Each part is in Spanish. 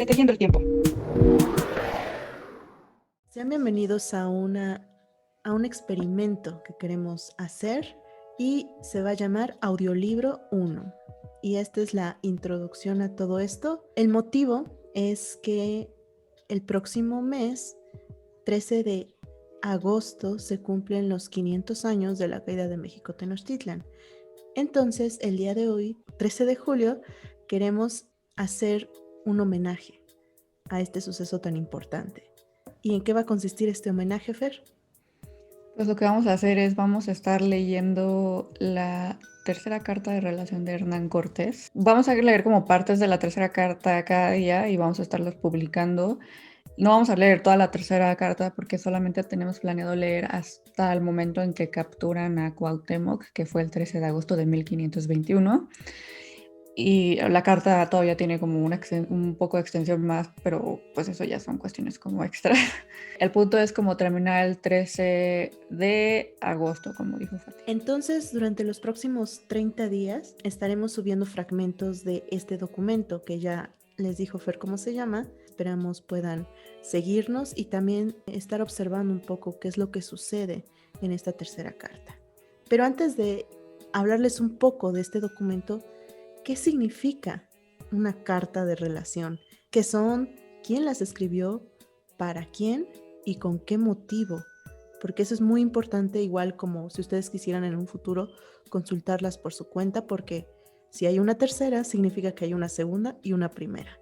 Entretejiendo el tiempo. Sean bienvenidos a un experimento que queremos hacer y se va a llamar Audiolibro 1. Y esta es la introducción a todo esto. El motivo es que el próximo mes, 13 de agosto, se cumplen los 500 años de la caída de México Tenochtitlan. Entonces, el día de hoy, 13 de julio, queremos hacer un homenaje a este suceso tan importante. ¿Y en qué va a consistir este homenaje, Fer? Pues lo que vamos a hacer es, vamos a estar leyendo la tercera carta de relación de Hernán Cortés. Vamos a leer como partes de la tercera carta cada día y vamos a estarlas publicando. No vamos a leer toda la tercera carta porque solamente tenemos planeado leer hasta el momento en que capturan a Cuauhtémoc, que fue el 13 de agosto de 1521. Y la carta todavía tiene como un poco de extensión más, pero pues eso ya son cuestiones como extra. El punto es como terminar el 13 de agosto, como dijo Fati. Entonces, durante los próximos 30 días estaremos subiendo fragmentos de este documento que ya les dijo Fer cómo se llama. Esperamos puedan seguirnos y también estar observando un poco qué es lo que sucede en esta tercera carta. Pero antes de hablarles un poco de este documento, ¿qué significa una carta de relación? ¿Qué son? ¿Quién las escribió? ¿Para quién? ¿Y con qué motivo? Porque eso es muy importante, igual como si ustedes quisieran en un futuro consultarlas por su cuenta, porque si hay una tercera, significa que hay una segunda y una primera.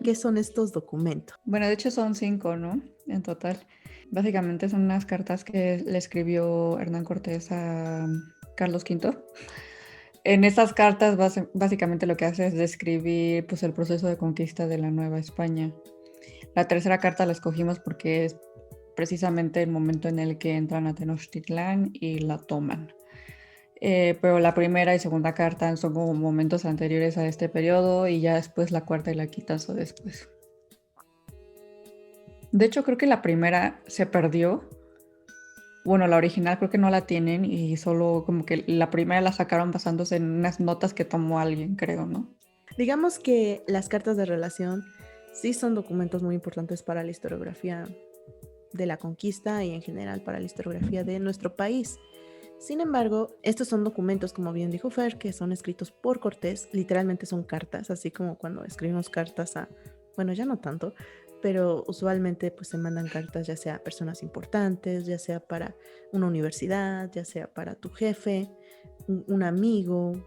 ¿Qué son estos documentos? Bueno, de hecho son 5, ¿no? En total. Básicamente son unas cartas que le escribió Hernán Cortés a Carlos V. En estas cartas básicamente lo que hace es describir pues, el proceso de conquista de la Nueva España. La tercera carta la escogimos porque es precisamente el momento en el que entran a Tenochtitlán y la toman. Pero la primera y segunda carta son como momentos anteriores a este periodo y ya después la cuarta y la quinta son después. De hecho, creo que la primera se perdió. Bueno, la original creo que no la tienen y solo como que la primera la sacaron basándose en unas notas que tomó alguien, creo, ¿no? Digamos que las cartas de relación sí son documentos muy importantes para la historiografía de la conquista y en general para la historiografía de nuestro país. Sin embargo, estos son documentos, como bien dijo Fer, que son escritos por Cortés, literalmente son cartas, así como cuando escribimos cartas a, bueno, ya no tanto, pero usualmente pues se mandan cartas ya sea a personas importantes, ya sea para una universidad, ya sea para tu jefe, un amigo,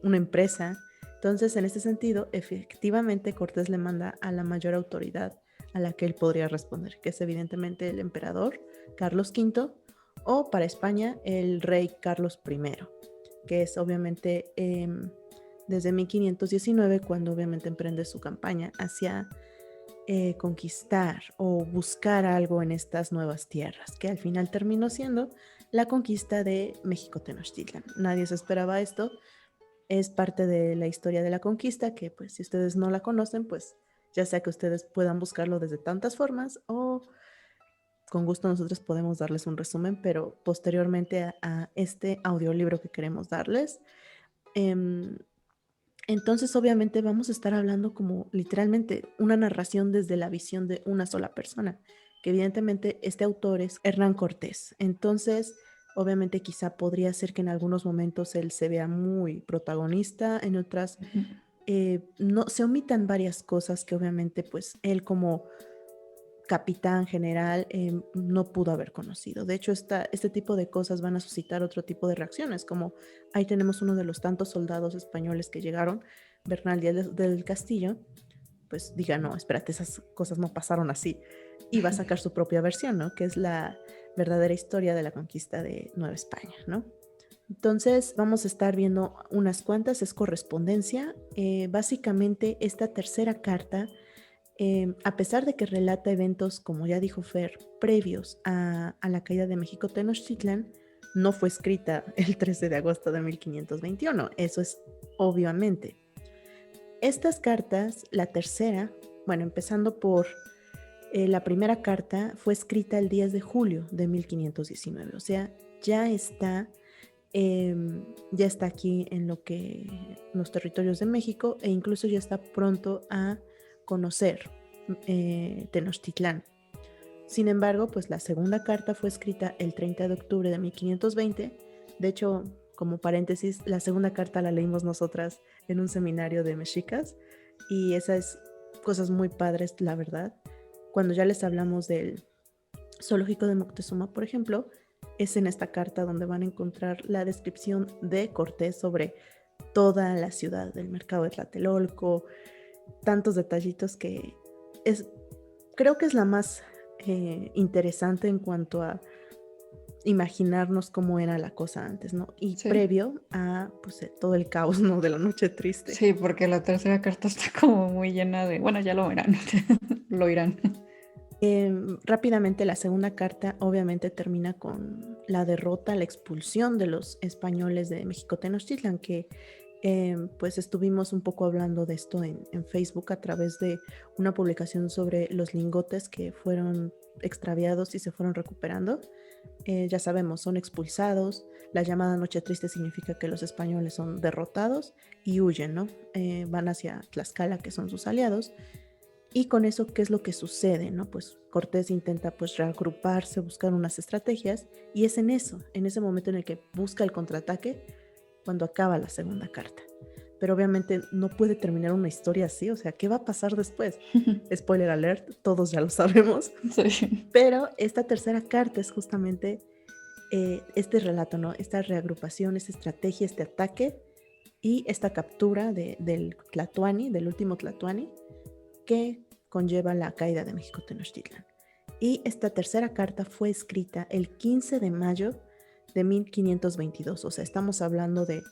una empresa. Entonces, en este sentido, efectivamente Cortés le manda a la mayor autoridad a la que él podría responder, que es evidentemente el emperador Carlos V, o para España el rey Carlos I, que es obviamente desde 1519 cuando obviamente emprende su campaña hacia conquistar o buscar algo en estas nuevas tierras, que al final terminó siendo la conquista de México Tenochtitlan. Nadie se esperaba esto, es parte de la historia de la conquista que pues si ustedes no la conocen, pues ya sea que ustedes puedan buscarlo desde tantas formas o con gusto nosotros podemos darles un resumen, pero posteriormente a este audiolibro que queremos darles. Entonces, obviamente, vamos a estar hablando como literalmente una narración desde la visión de una sola persona, que evidentemente este autor es Hernán Cortés. Entonces, obviamente, quizá podría ser que en algunos momentos él se vea muy protagonista, en otras no se omitan varias cosas que obviamente, pues él como capitán general no pudo haber conocido. De hecho, este tipo de cosas van a suscitar otro tipo de reacciones, como ahí tenemos uno de los tantos soldados españoles que llegaron, Bernal Díaz del Castillo, pues diga, no, espérate, esas cosas no pasaron así, y va a sacar su propia versión, ¿no? Que es la verdadera historia de la conquista de Nueva España, ¿no? Entonces vamos a estar viendo unas cuantas, es correspondencia. Básicamente esta tercera carta a pesar de que relata eventos, como ya dijo Fer, previos a la caída de México Tenochtitlan, no fue escrita el 13 de agosto de 1521. Eso es obviamente. Estas cartas, la tercera, bueno, empezando por la primera carta, fue escrita el 10 de julio de 1519. O sea, ya está aquí en lo que los territorios de México e incluso ya está pronto a conocer Tenochtitlán. Sin embargo, pues la segunda carta fue escrita el 30 de octubre de 1520. De hecho, como paréntesis, la segunda carta la leímos nosotras en un seminario de mexicas y esas cosas muy padres, la verdad. Cuando ya les hablamos del zoológico de Moctezuma, por ejemplo, es en esta carta donde van a encontrar la descripción de Cortés sobre toda la ciudad, del mercado de Tlatelolco, tantos detallitos que creo que es la más interesante en cuanto a imaginarnos cómo era la cosa antes, ¿no? Y Sí. previo a pues, todo el caos, ¿no? De la noche triste. Sí, porque la tercera carta está como muy llena de, bueno, ya lo verán, lo irán. Rápidamente la segunda carta obviamente termina con la derrota, la expulsión de los españoles de México Tenochtitlan, que pues estuvimos un poco hablando de esto en Facebook a través de una publicación sobre los lingotes que fueron extraviados y se fueron recuperando. Ya sabemos, son expulsados. La llamada Noche Triste significa que los españoles son derrotados y huyen, ¿no? Van hacia Tlaxcala, que son sus aliados. Y con eso, ¿qué es lo que sucede? ¿No? Pues Cortés intenta pues reagruparse, buscar unas estrategias y es en ese momento en el que busca el contraataque, cuando acaba la segunda carta. Pero obviamente no puede terminar una historia así, o sea, ¿qué va a pasar después? Spoiler alert, todos ya lo sabemos. Sí. Pero esta tercera carta es justamente este relato, ¿no? Esta reagrupación, esta estrategia, este ataque y esta captura del Tlatoani, del último Tlatoani, que conlleva la caída de México Tenochtitlan. Y esta tercera carta fue escrita el 15 de mayo de 1522, o sea, estamos hablando de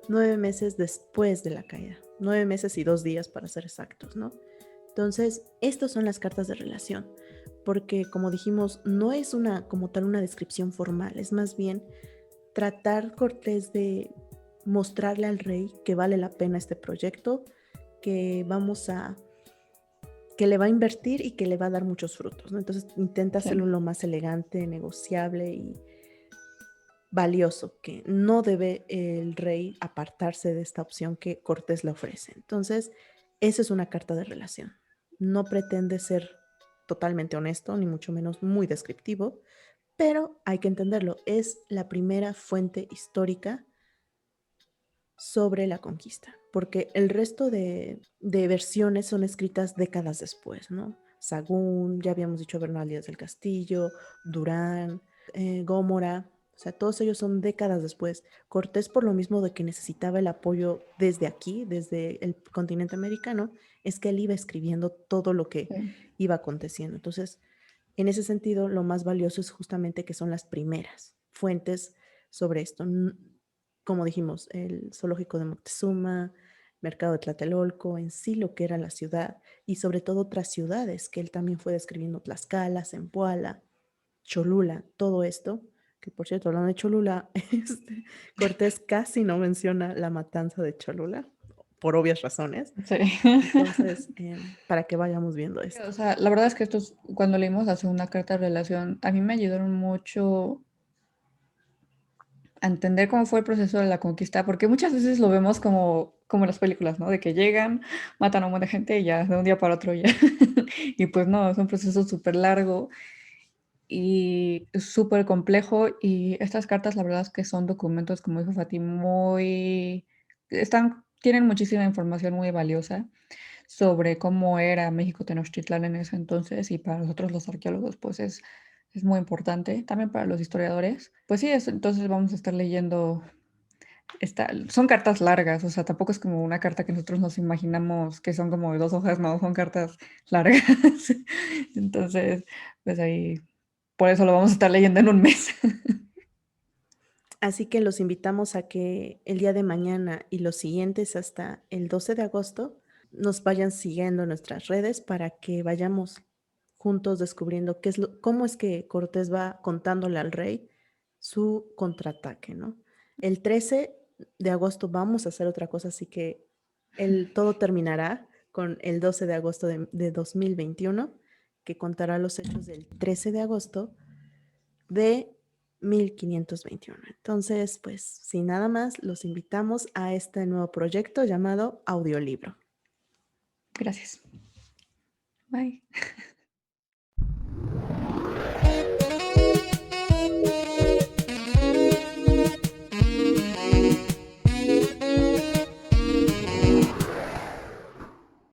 9 meses después de la caída, 9 meses y 2 días para ser exactos, ¿no? Entonces, estas son las cartas de relación, porque como dijimos, no es como tal una descripción formal, es más bien tratar Cortés de mostrarle al rey que vale la pena este proyecto, que que le va a invertir y que le va a dar muchos frutos, ¿no? Entonces intenta hacerlo lo más elegante, negociable y valioso, que no debe el rey apartarse de esta opción que Cortés le ofrece. Entonces, esa es una carta de relación. No pretende ser totalmente honesto, ni mucho menos muy descriptivo, pero hay que entenderlo, es la primera fuente histórica sobre la conquista, porque el resto de versiones son escritas décadas después, ¿no? Sagún, ya habíamos dicho Bernal Díaz del Castillo, Durán, Gómora, o sea, todos ellos son décadas después. Cortés, por lo mismo de que necesitaba el apoyo desde aquí, desde el continente americano, es que él iba escribiendo todo lo que iba aconteciendo. Entonces, en ese sentido, lo más valioso es justamente que son las primeras fuentes sobre esto. Como dijimos, el zoológico de Moctezuma, mercado de Tlatelolco, en sí lo que era la ciudad y sobre todo otras ciudades que él también fue describiendo, Tlaxcala, Zempoala, Cholula, todo esto, que por cierto, hablando de Cholula, Cortés casi no menciona la matanza de Cholula, por obvias razones. Sí. Entonces, para que vayamos viendo Sí, esto. o sea, la verdad es que cuando leímos la segunda carta de relación, a mí me ayudaron mucho a entender cómo fue el proceso de la conquista, porque muchas veces lo vemos como en las películas, ¿no? De que llegan, matan a un montón de gente y ya, de un día para otro ya. Y pues no, es un proceso súper largo y súper complejo. Y estas cartas, la verdad es que son documentos, como dijo Fati, tienen muchísima información muy valiosa sobre cómo era México Tenochtitlán en ese entonces y para nosotros los arqueólogos pues es muy importante, también para los historiadores. Pues sí, entonces vamos a estar leyendo, son cartas largas, o sea, tampoco es como una carta que nosotros nos imaginamos que son como de 2 hojas, no, son cartas largas. Entonces, pues ahí, por eso lo vamos a estar leyendo en un mes. Así que los invitamos a que el día de mañana y los siguientes hasta el 12 de agosto nos vayan siguiendo en nuestras redes para que vayamos juntos descubriendo cómo es que Cortés va contándole al rey su contraataque, ¿no? El 13 de agosto vamos a hacer otra cosa, así que todo terminará con el 12 de agosto de 2021, que contará los hechos del 13 de agosto de 1521. Entonces, pues, sin nada más, los invitamos a este nuevo proyecto llamado Audiolibro. Gracias. Bye.